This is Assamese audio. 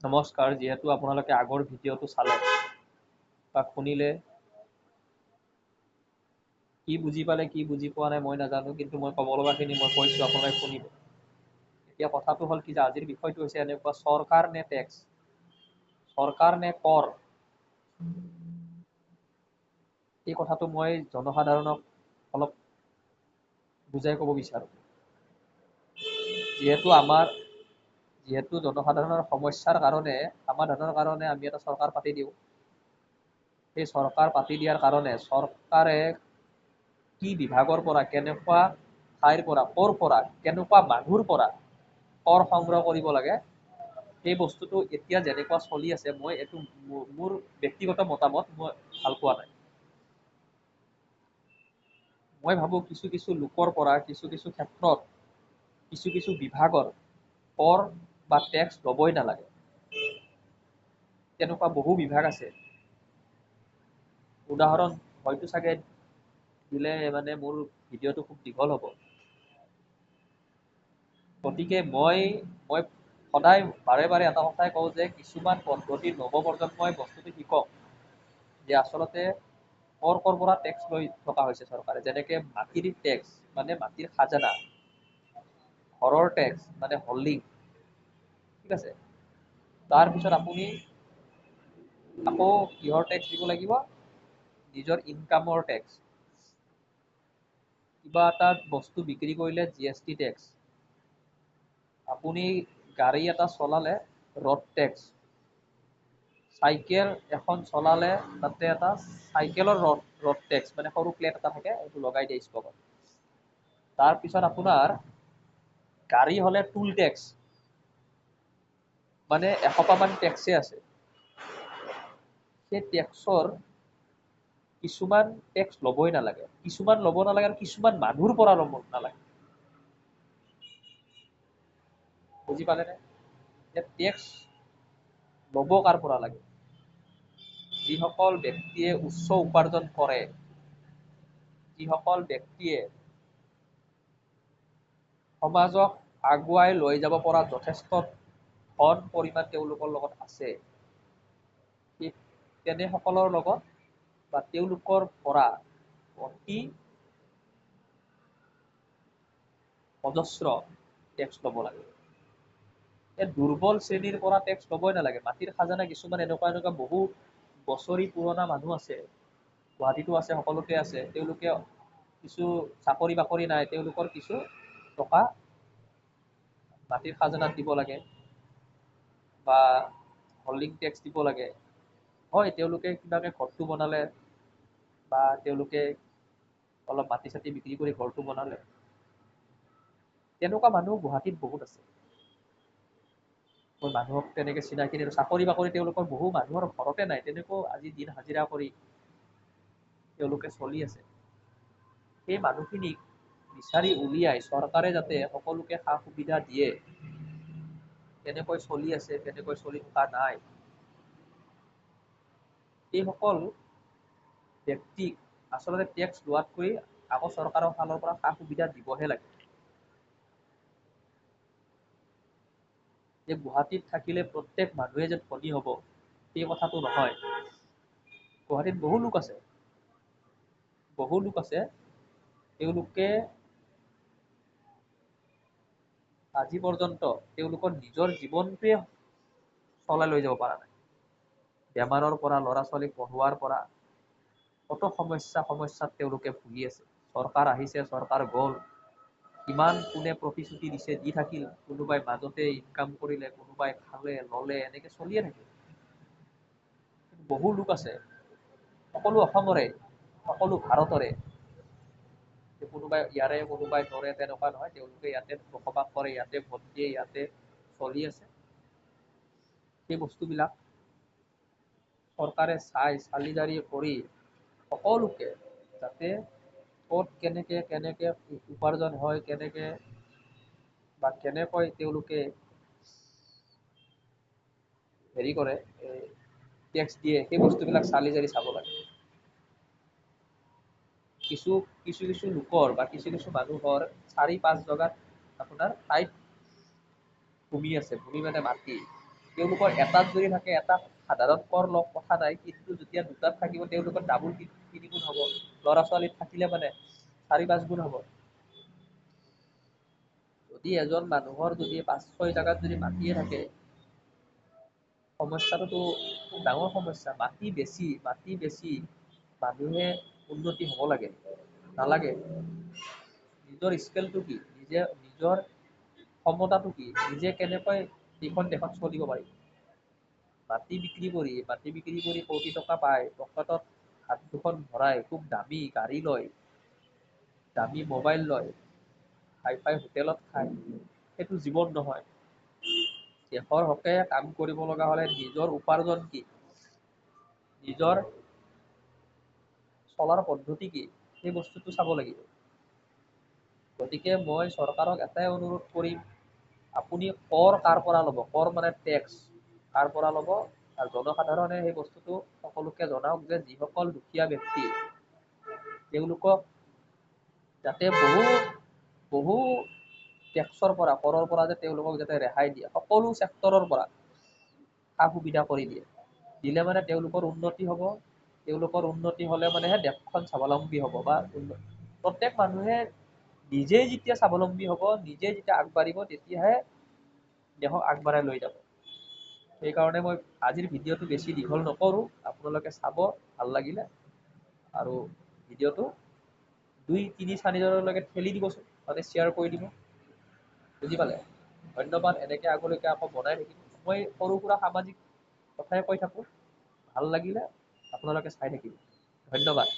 নমস্কাৰ, যিহেতু আপোনালোকে আগৰ ভিডিঅ'টো চালে বা শুনিলে, কি বুজি পালে কি বুজি পোৱা নাই মই নাজানো, কিন্তু মই ক'ব লগাখিনি মই কৈছোঁ, আপোনালোকে শুনিব। এতিয়া কথাটো হ'ল কি যে আজিৰ বিষয়টো হৈছে এনেকুৱা, চৰকাৰ নে টেক্স, চৰকাৰ নে কৰ, এই কথাটো মই জনসাধাৰণক অলপ বুজাই ক'ব বিচাৰোঁ। যিহেতু জনসাধাৰণৰ সমস্যাৰ কাৰণে, সমাধানৰ কাৰণে আমি এটা চৰকাৰ পাতি দিওঁ। সেই চৰকাৰ পাতি দিয়াৰ কাৰণে চৰকাৰে কি বিভাগৰ পৰা, কেনেকুৱা ঠাইৰ পৰা, ক'ৰ পৰা, কেনেকুৱা মানুহৰ পৰা কৰ সংগ্ৰহ কৰিব লাগে, সেই বস্তুটো এতিয়া যেনেকুৱা চলি আছে, মই এইটো মোৰ ব্যক্তিগত মতামত, মই ভাল পোৱা নাই। মই ভাবোঁ কিছু কিছু লোকৰ পৰা, কিছু কিছু ক্ষেত্ৰত, কিছু কিছু বিভাগৰ কৰ বা টেক্স ল'বই নালাগে। তেনেকুৱা বহু বিভাগ আছে। উদাহৰণ হয়তো চাগে দিলে মানে মোৰ ভিডিঅ'টো খুব দীঘল হ'ব। গতিকে মই সদায় বাৰে বাৰে এটা কথাই কওঁ যে কিছুমান পদ্ধতি নৱপ্ৰজন্মই বস্তুটো শিকক, যে আচলতে ক'ৰ পৰা টেক্স লৈ থকা হৈছে চৰকাৰে। যেনেকে মাটিৰ টেক্স মানে মাটিৰ খাজানা, ঘৰৰ টেক্স মানে হল্ডিং, ঠিক আছে। তাৰপিছত আপুনি আকৌ কিহৰ টেক্স দিব লাগিব, নিজৰ ইনকামৰ টেক্স। কিবা এটা বস্তু বিক্ৰী কৰিলে GST টেক্স, আপুনি গাড়ী এটা চলালে ৰড টেক্স, চাইকেল এখন চলালে তাতে এটা চাইকেলৰ ৰড টেক্স, মানে সৰু প্লেট এটা থাকে, এইটো লগাই দিয়ে স্পকত। তাৰপিছত আপোনাৰ গাড়ী হ'লে টুল টেক্স, মানে এসোপামান টেক্সে আছে। সেই টেক্সৰ কিছুমান টেক্স ল'বই নালাগে, কিছুমান ল'ব নালাগে, আৰু কিছুমান মানুহৰ পৰা ল'ব নালাগে। বুজি পালেনে? টেক্স ল'ব কাৰ পৰা লাগে? যিসকল ব্যক্তিয়ে উচ্চ উপাৰ্জন কৰে, যিসকল ব্যক্তিয়ে সমাজক আগুৱাই লৈ যাব পৰা যথেষ্ট ধন পৰিমাণ তেওঁলোকৰ লগত আছে, তেনেসকলৰ লগত বা তেওঁলোকৰ পৰা অতি অজস্ৰ টেক্স ল'ব লাগে। এই দুৰ্বল শ্ৰেণীৰ পৰা টেক্স ল'বই নালাগে। মাটিৰ খাজানা কিছুমান এনেকুৱা বহু বছৰি পুৰণা মানুহ আছে, গুৱাহাটীতো আছে, সকলোতে আছে, তেওঁলোকে কিছু চাকৰি বাকৰি নাই, তেওঁলোকৰ কিছু টকা মাটিৰ খাজানাত দিব লাগে বা হল্ডিং টেক্স দিব লাগে। হয়, তেওঁলোকে কিবাকে ঘৰটো বনালে বা তেওঁলোকে অলপ মাটি চাটি বিক্ৰী কৰি ঘৰটো বনালে, তেনেকুৱা মানুহ গুৱাহাটীত বহুত আছে। মই মানুহক তেনেকে চিনাকি, চাকৰি বাকৰি তেওঁলোকৰ বহু মানুহৰ ঘৰতে নাই, তেনেকৈও আজি দিন হাজিৰা কৰি তেওঁলোকে চলি আছে। সেই মানুহখিনিক বিচাৰি উলিয়াই চৰকাৰে যাতে সকলোকে সা সুবিধা দিয়ে, কেনেকৈ চলি আছে, কেনেকৈ চলি থকা নাই, এইসকল ব্যক্তিক আচলতে টেক্স লোৱাতকৈ আকৌ চৰকাৰৰ ফালৰ পৰা সা সুবিধা দিবহে লাগে। যে গুৱাহাটীত থাকিলে প্ৰত্যেক মানুহে যে ধনী হ'ব, সেই কথাটো নহয়। গুৱাহাটীত বহু লোক আছে, তেওঁলোকে আজি পৰ্যন্ত তেওঁলোকৰ নিজৰ জীৱনটোৱে চলাই লৈ যাব পৰা নাই। বেমাৰৰ পৰা, ল'ৰা ছোৱালীক পঢ়োৱাৰ পৰা কত সমস্যাত তেওঁলোকে ভুগি আছে। চৰকাৰ আহিছে, চৰকাৰ গ'ল, কিমান কোনে প্ৰতিশ্ৰুতি দিছে, দি থাকিল, কোনোবাই মাজতে ইনকাম কৰিলে, কোনোবাই খালে ললে, এনেকে চলিয়ে থাকে। বহু লোক আছে, সকলো অসমৰে, সকলো ভাৰতৰে, কোনোবাই ইয়াৰে কোনোবাই তৰে, তেনেকুৱা নহয়, তেওঁলোকে ইয়াতে বসবাস কৰে, ইয়াতে ভোট দিয়ে, ইয়াতে চলি আছে। সেই বস্তুবিলাক চৰকাৰে চালি জাৰি কৰি সকলোকে যাতে ক'ত কেনেকে উপাৰ্জন হয়, কেনেকৈ তেওঁলোকে হেৰি কৰে, টেক্স দিয়ে, সেই বস্তুবিলাক চালি জাৰি চাব লাগে। কিছু লোকৰ বা কিছু মানুহৰ 4-5 জেগাত আপোনাৰ ঠাইত ভূমি আছে, ভূমি মানে মাটি, তেওঁলোকৰ এটাত যদি থাকে এটা সাধাৰণ কৰ লওক কথা নাই, কিন্তু যেতিয়া দুটাত থাকিব তেওঁলোকৰ ডাবুল তিনিগুণ হ'ব। ল'ৰা ছোৱালীত থাকিলে মানে 4-5 গুণ হ'ব। যদি এজন মানুহৰ যদি 5-6 জাগাত যদি মাটিয়ে থাকে, সমস্যাটোতো খুব ডাঙৰ সমস্যা। মাটি বেছি মানুহে উন্নতি হ'ব লাগে নালাগে? নিজৰ স্কেলটো কি, নিজৰ ক্ষমতাটো কি, নিজে কেনেকৈ এইখন দেশত চলিব পাৰিম। মাটি বিক্ৰী কৰি কোটি টকা পায়, পকেটত হাত দুখন ভৰাই খুব দামী গাড়ী লয়, দামী মোবাইল লয়, হাই ফাই হোটেলত খায়, সেইটো জীৱন নহয়। দেশৰ হকে কাম কৰিব লগা হ'লে নিজৰ উপাৰ্জন কি, নিজৰ চলাৰ পদ্ধতি কি, সেই বস্তুটো চাব লাগিব। গতিকে মই চৰকাৰক এটাই অনুৰোধ কৰিম, আপুনি কৰ কাৰ পৰা ল'ব, কৰ মানে টেক্স কাৰ পৰা ল'ব, আৰু জনসাধাৰণে সেই বস্তুটো সকলোকে জনাওক যে যিসকল দুখীয়া ব্যক্তি তেওঁলোকক যাতে বহু টেক্সৰ পৰা, কৰৰ পৰা যে তেওঁলোকক যাতে ৰেহাই দিয়ে, সকলো ছেক্টৰৰ পৰা সা সুবিধা কৰি দিয়ে। দিলে মানে তেওঁলোকৰ উন্নতি হ'ব, তেওঁলোকৰ উন্নতি হ'লে মানেহে দেশখন স্বাৱলম্বী হ'ব। বা প্ৰত্যেক মানুহে নিজেই যেতিয়া স্বাৱলম্বী হ'ব, নিজেই যেতিয়া আগবাঢ়িব, তেতিয়াহে দেশক আগবঢ়াই লৈ যাব। সেইকাৰণে মই আজিৰ ভিডিঅ'টো বেছি দীঘল নকৰোঁ, আপোনালোকে চাব ভাল লাগিলে, আৰু ভিডিঅ'টো 2-3-4জনলৈকে ঠেলি দিবচোন, মানে শ্বেয়াৰ কৰি দিব, বুজি পালে? ধন্যবাদ। এনেকৈ আগলৈকে আকৌ বনাই থাকিম। মই সৰু সুৰা সামাজিক কথাই কৈ থাকোঁ, ভাল লাগিলে আপোনালোকে চাই থাকিব। ধন্যবাদ।